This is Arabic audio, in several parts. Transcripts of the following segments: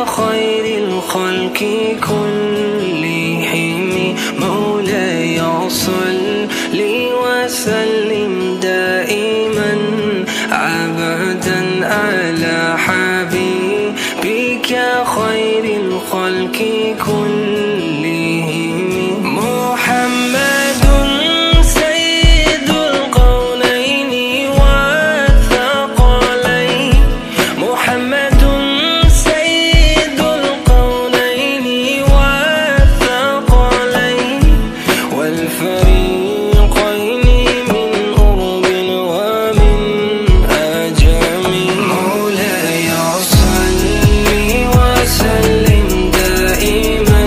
خير الخلق كلهم مولاي صل وسلم دائما أبدا على حبيبك خير الخلق كلهم محمد سيد القولين والثقلين محمد سيد القولين والثقلين والفريقين من أرب ومن أجم مولاي صل وسلم دائما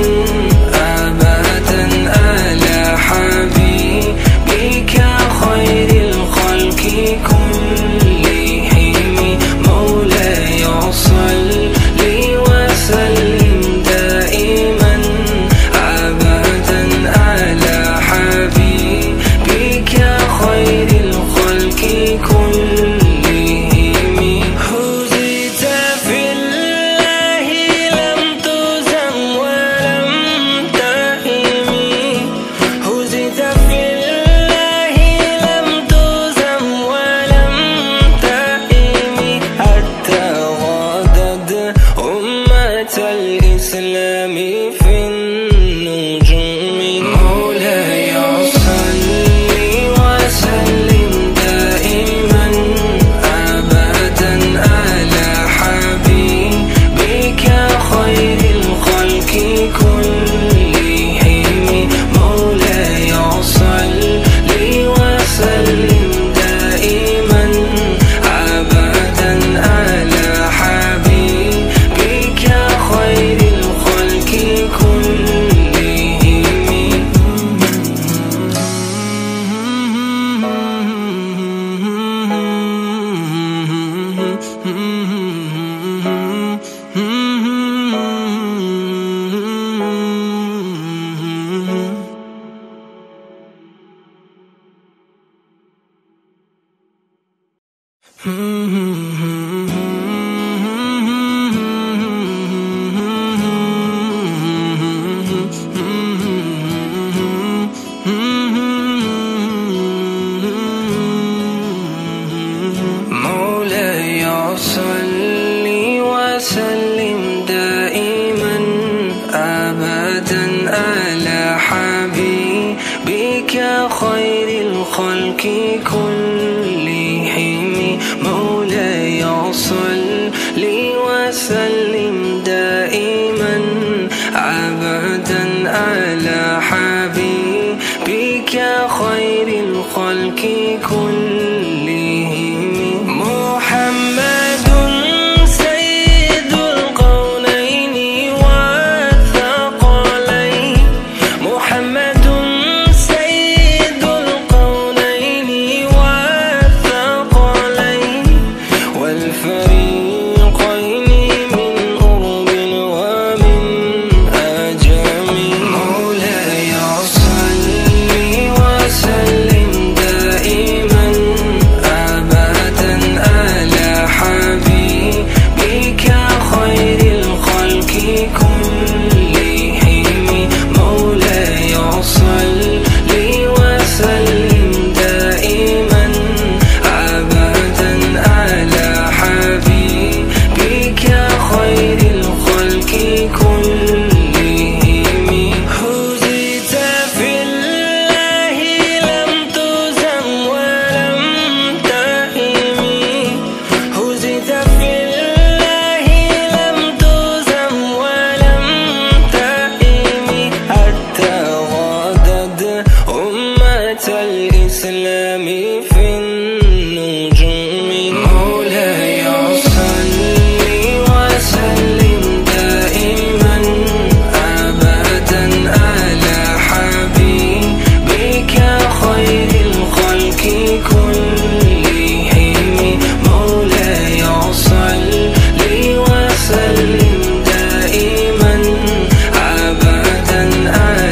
أبدا على حبيبك خير الخلق كلهم مولاي صل وسلم دائما أبدا على حبيبك خير الخلق كلهم هزيت في الله لم تزم ولم تهم هزيت في الله لم تزم ولم تهم حتى غادت أمة الإسلام في النجوم مولاي صل وسلم دائما أبدا على حبيبك خير الخلق كلهم مولاي صل وسلم دائما أبدا على حبيبك خير الخلق مولاي صل وسلم دائما أبدا على حبيبك خير الخلق كلهم